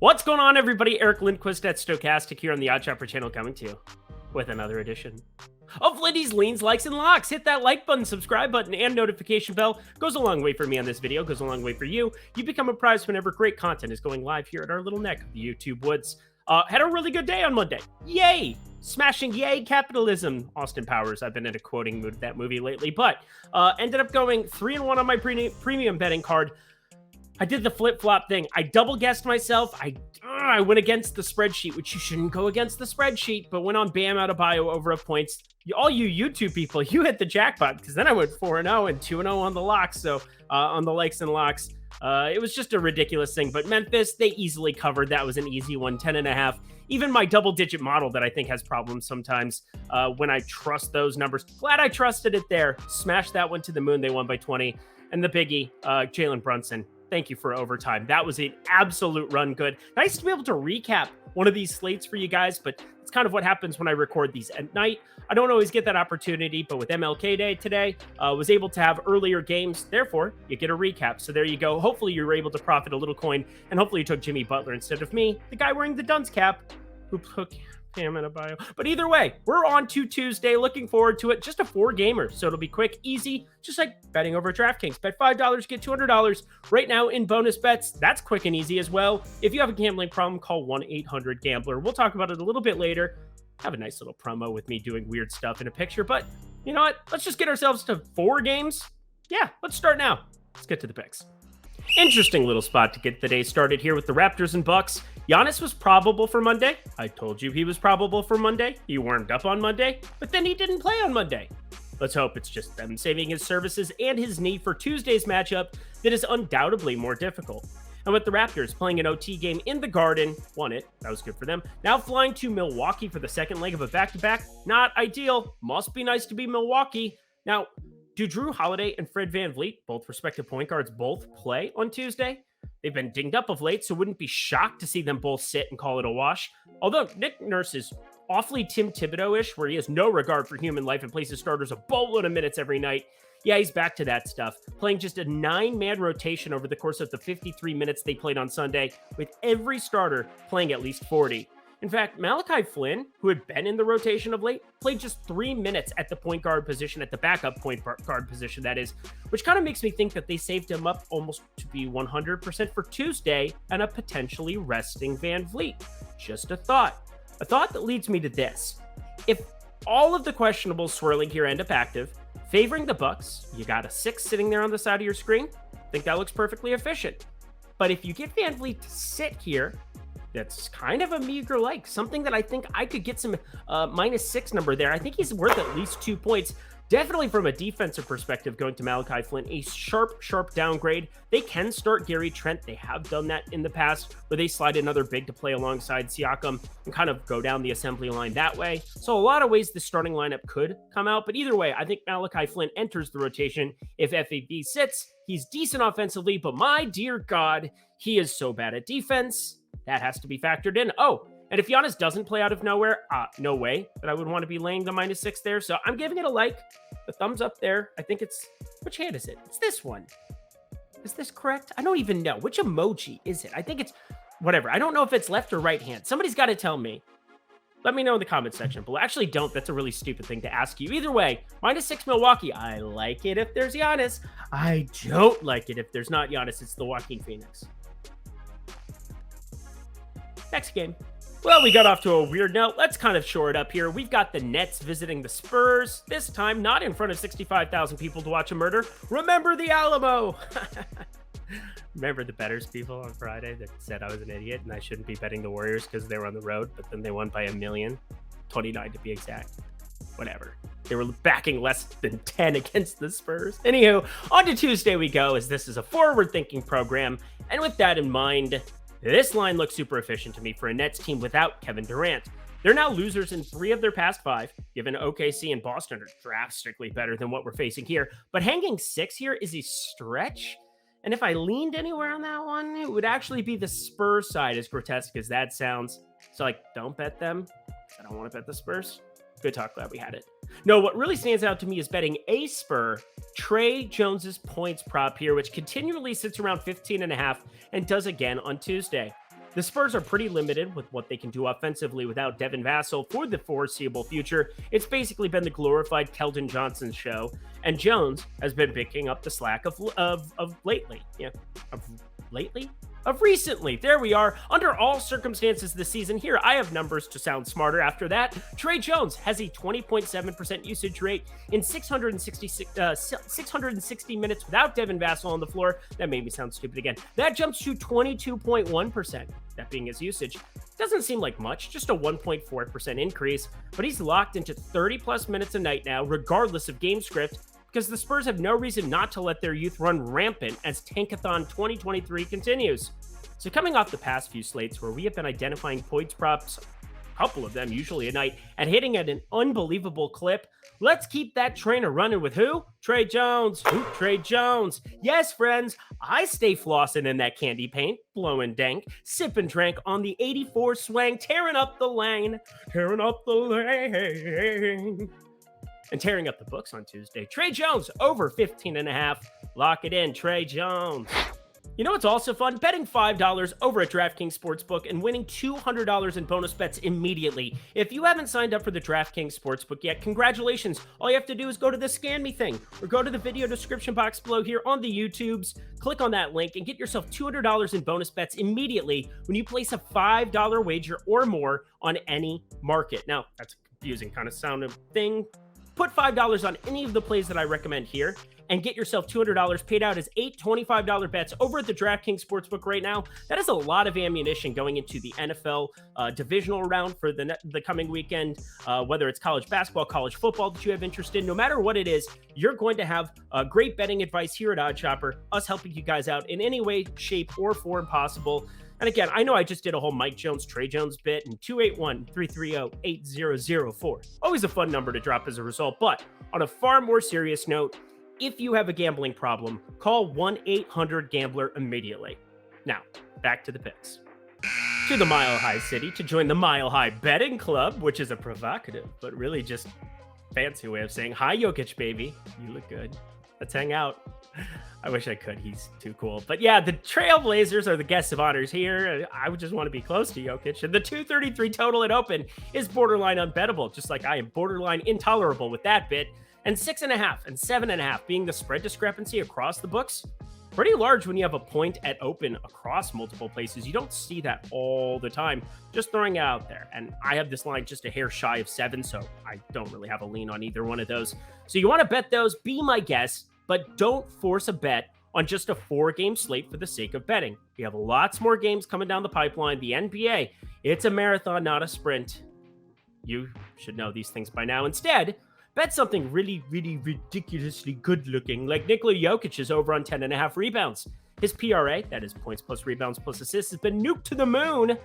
What's going on, everybody? Eric Lindquist at Stochastic here on the Odd Shopper channel, coming to you with another edition of Lindy's Leans, Likes, and Locks. Hit that like button, subscribe button, and notification bell. Goes a long way for me on this video, goes a long way for you. You become apprised whenever great content is going live here at our little neck of the YouTube woods. Had a really good day on Monday. Yay! Smashing yay capitalism. Austin Powers. I've been in a quoting mood of that movie lately, but ended up going 3-1 on my premium betting card. I did the flip-flop thing. I double-guessed myself. I went against the spreadsheet, which you shouldn't go against the spreadsheet, but went on Bam Adebayo over of points. All you YouTube people, you hit the jackpot, because then I went 4-0 and 2-0 on the locks, so on the likes and locks. It was just a ridiculous thing, but Memphis, they easily covered. That was an easy one, 10.5. Even my double-digit model that I think has problems sometimes when I trust those numbers. Glad I trusted it there. Smashed that one to the moon. They won by 20. And the biggie, Jalen Brunson. Thank you for overtime. That was an absolute run good. Nice to be able to recap one of these slates for you guys, but it's kind of what happens when I record these at night. I don't always get that opportunity, but with MLK Day today, was able to have earlier games. Therefore, you get a recap. So there you go. Hopefully you were able to profit a little coin, and hopefully you took Jimmy Butler instead of me, the guy wearing the Dunce cap, who took Bam Adebayo. But either way, we're on to Tuesday. Looking forward to it. Just a 4-gamer, so it'll be quick, easy, just like betting over DraftKings. Bet $5, get $200 right now in bonus bets. That's quick and easy as well. If you have a gambling problem, call 1-800-GAMBLER. We'll talk about it a little bit later. Have a nice little promo with me doing weird stuff in a picture. But you know what? Let's just get ourselves to 4 games. Yeah, let's start now. Let's get to the picks. Interesting little spot to get the day started here with the Raptors and Bucks. Giannis was probable for Monday. I told you he was probable for Monday. He warmed up on Monday, but then he didn't play on Monday. Let's hope it's just them saving his services and his knee for Tuesday's matchup that is undoubtedly more difficult. And with the Raptors playing an OT game in the Garden, won it. That was good for them. Now flying to Milwaukee for the second leg of a back-to-back. Not ideal. Must be nice to be Milwaukee. Now, do Drew Holiday and Fred VanVleet, both respective point guards, both play on Tuesday? They've been dinged up of late, so wouldn't be shocked to see them both sit and call it a wash. Although Nick Nurse is awfully Tim Thibodeau-ish, where he has no regard for human life and plays his starters a boatload of minutes every night. Yeah, he's back to that stuff, playing just a 9-man rotation over the course of the 53 minutes they played on Sunday, with every starter playing at least 40. In fact, Malachi Flynn, who had been in the rotation of late, played just 3 minutes at the point guard position, at the backup point guard position, that is, which kind of makes me think that they saved him up almost to be 100% for Tuesday and a potentially resting VanVleet. Just a thought. A thought that leads me to this. If all of the questionables swirling here end up active, favoring the Bucks, you got a 6 sitting there on the side of your screen. I think that looks perfectly efficient. But if you get VanVleet to sit here, that's kind of a meager like, something that I think I could get some -6 number there. I think he's worth at least 2 points. Definitely from a defensive perspective, going to Malachi Flynn, a sharp downgrade. They can start Gary Trent. They have done that in the past, where they slide another big to play alongside Siakam and kind of go down the assembly line that way. So a lot of ways the starting lineup could come out, but either way, I think Malachi Flynn enters the rotation. If FAB sits, he's decent offensively, but my dear God, he is so bad at defense. That has to be factored in. Oh, and if Giannis doesn't play out of nowhere, no way that I would want to be laying the -6 there. So I'm giving it a like, the thumbs up there. I think it's, which hand is it? It's this one. Is this correct? I don't even know. Which emoji is it? I think it's whatever. I don't know if it's left or right hand. Somebody's got to tell me. Let me know in the comment section below. Actually, don't. That's a really stupid thing to ask you. Either way, -6 Milwaukee. I like it if there's Giannis. I don't like it if there's not Giannis. It's the Joaquin Phoenix. Next game. Well, we got off to a weird note. Let's kind of shore it up here. We've got the Nets visiting the Spurs. This time, not in front of 65,000 people to watch a murder. Remember the Alamo. Remember the bettors people on Friday that said I was an idiot and I shouldn't be betting the Warriors because they were on the road, but then they won by 1 million. 29 to be exact. Whatever. They were backing less than 10 against the Spurs. Anywho, on to Tuesday we go, as this is a forward-thinking program. And with that in mind, this line looks super efficient to me for a Nets team without Kevin Durant. They're now losers in 3 of their past 5, given OKC and Boston are drastically better than what we're facing here. But hanging 6 here is a stretch. And if I leaned anywhere on that one, it would actually be the Spurs side, as grotesque as that sounds. So, like, don't bet them. I don't want to bet the Spurs. Good talk. Glad we had it. No, what really stands out to me is betting a Spur, Trey Jones's points prop here, which continually sits around 15.5 and does again on Tuesday. The Spurs are pretty limited with what they can do offensively without Devin Vassell for the foreseeable future. It's basically been the glorified Keldon Johnson show, and Jones has been picking up the slack of lately. Yeah, of lately? Of recently. There we are. Under all circumstances this season, here I have numbers to sound smarter after that. Tre Jones has a 20.7% usage rate in 660 minutes without Devin Vassell on the floor. That made me sound stupid again. That jumps to 22.1%, that being his usage. Doesn't seem like much, just a 1.4% increase, but he's locked into 30 plus minutes a night now, regardless of game script, because the Spurs have no reason not to let their youth run rampant as Tankathon 2023 continues. So coming off the past few slates where we have been identifying points props, a couple of them usually a night, and hitting at an unbelievable clip, let's keep that trainer running with who? Tre Jones. Who? Tre Jones. Yes, friends, I stay flossing in that candy paint, blowing dank, sipping drank on the 84 swang, tearing up the lane, and tearing up the books on Tuesday. Tre Jones over 15.5. Lock it in, Tre Jones. You know what's also fun? Betting $5 over at DraftKings Sportsbook and winning $200 in bonus bets immediately. If you haven't signed up for the DraftKings Sportsbook yet, congratulations. All you have to do is go to the Scan Me thing or go to the video description box below here on the YouTubes, click on that link and get yourself $200 in bonus bets immediately when you place a $5 wager or more on any market. Now, that's a confusing kind of sounding thing. Put $5 on any of the plays that I recommend here and get yourself $200 paid out as 8 $25 bets over at the DraftKings Sportsbook right now. That is a lot of ammunition going into the NFL divisional round for the coming weekend, whether it's college basketball, college football that you have interest in. No matter what it is, you're going to have great betting advice here at OddsShopper, us helping you guys out in any way, shape, or form possible. And again, I know I just did a whole Mike Jones, Tre Jones bit, and 281-330-8004. Always a fun number to drop as a result, but on a far more serious note, if you have a gambling problem, call 1-800-GAMBLER immediately. Now, back to the picks. To the Mile High City to join the Mile High Betting Club, which is a provocative, but really just fancy way of saying, hi, Jokic, baby. You look good. Let's hang out. I wish I could. He's too cool. But yeah, the Trailblazers are the guests of honors here. I would just want to be close to Jokic. And the 233 total at open is borderline unbettable, just like I am borderline intolerable with that bit. And 6.5 and 7.5 being the spread discrepancy across the books. Pretty large when you have a point at open across multiple places. You don't see that all the time. Just throwing it out there. And I have this line just a hair shy of 7, so I don't really have a lean on either one of those. So you want to bet those, be my guest, but don't force a bet on just a 4-game slate for the sake of betting. We have lots more games coming down the pipeline. The NBA, it's a marathon, not a sprint. You should know these things by now. Instead, bet something really, really ridiculously good looking, like Nikola Jokic is over on 10.5 rebounds. His PRA, that is points plus rebounds plus assists, has been nuked to the moon.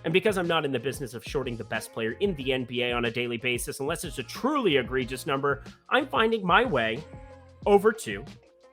And because I'm not in the business of shorting the best player in the NBA on a daily basis, unless it's a truly egregious number, I'm finding my way over to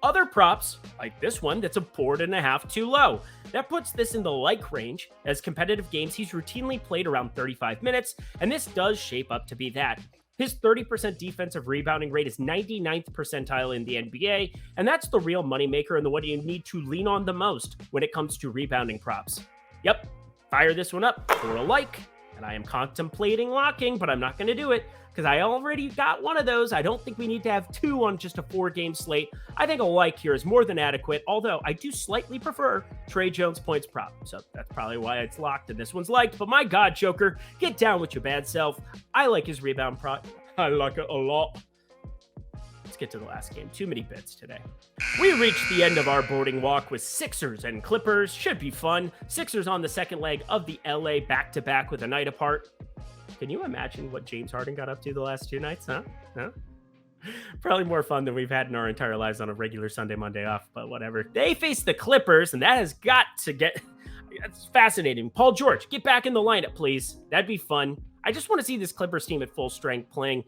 other props, like this one that's a 4.5 too low. That puts this in the like range, as competitive games he's routinely played around 35 minutes, and this does shape up to be that. His 30% defensive rebounding rate is 99th percentile in the NBA, and that's the real moneymaker and the one you need to lean on the most when it comes to rebounding props. Yep, fire this one up for a like, and I am contemplating locking, but I'm not going to do it because I already got one of those. I don't think we need to have 2 on just a 4-game slate. I think a like here is more than adequate, although I do slightly prefer Tre Jones points prop. So that's probably why it's locked and this one's liked. But my God, Joker, get down with your bad self. I like his rebound prop. I like it a lot. Let's get to the last game. Too many bits today. We reached the end of our boarding walk with Sixers and Clippers. Should be fun. Sixers on the second leg of the LA back-to-back with a night apart. Can you imagine what James Harden got up to the last 2 nights, huh? Probably more fun than we've had in our entire lives on a regular Sunday, Monday off, but whatever. They face the Clippers, and that has got to get... That's fascinating. Paul George, get back in the lineup, please. That'd be fun. I just want to see this Clippers team at full strength playing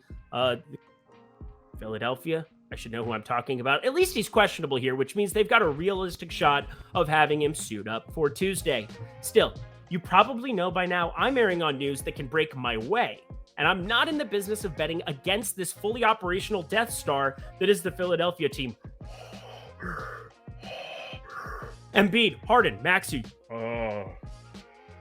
Philadelphia. I should know who I'm talking about. At least he's questionable here, which means they've got a realistic shot of having him suit up for Tuesday. Still, you probably know by now I'm airing on news that can break my way, and I'm not in the business of betting against this fully operational Death Star that is the Philadelphia team. Embiid, Harden, Maxey.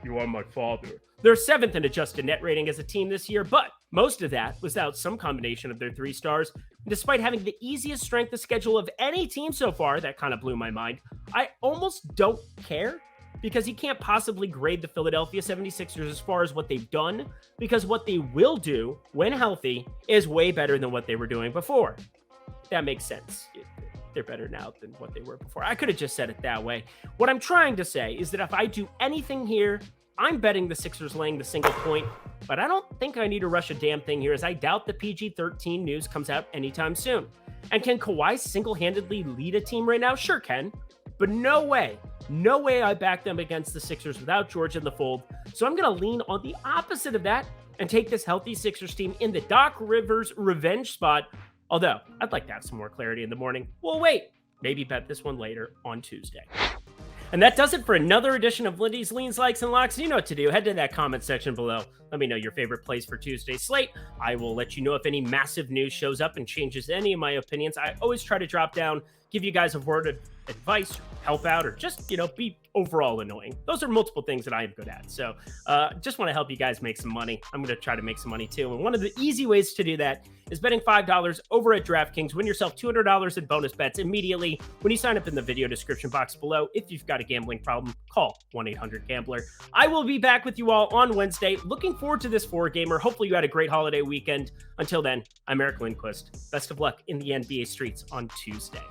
You are my father. They're 7th in adjusted net rating as a team this year, but most of that was without some combination of their 3 stars. And despite having the easiest strength of schedule of any team so far, that kind of blew my mind, I almost don't care, because you can't possibly grade the Philadelphia 76ers as far as what they've done, because what they will do when healthy is way better than what they were doing before. That makes sense. They're better now than what they were before. I could have just said it that way. What I'm trying to say is that if I do anything here, I'm betting the Sixers laying the single point, but I don't think I need to rush a damn thing here, as I doubt the PG-13 news comes out anytime soon. And can Kawhi single-handedly lead a team right now? Sure can, but no way I back them against the Sixers without George in the fold. So I'm going to lean on the opposite of that and take this healthy Sixers team in the Doc Rivers revenge spot. Although, I'd like to have some more clarity in the morning. We'll wait. Maybe bet this one later on Tuesday. And that does it for another edition of Lindy's Leans, Likes, and Locks. You know what to do. Head to that comment section below. Let me know your favorite plays for Tuesday's slate. I will let you know if any massive news shows up and changes any of my opinions. I always try to drop down, give you guys a word of advice, help out, or just, be overall annoying. Those are multiple things that I am good at. So just want to help you guys make some money. I'm going to try to make some money too. And one of the easy ways to do that is betting $5 over at DraftKings. Win yourself $200 in bonus bets immediately when you sign up in the video description box below. If you've got a gambling problem, call 1-800-GAMBLER. I will be back with you all on Wednesday. Looking forward to this 4-gamer. Hopefully you had a great holiday weekend. Until then, I'm Eric Lindquist. Best of luck in the NBA streets on Tuesday.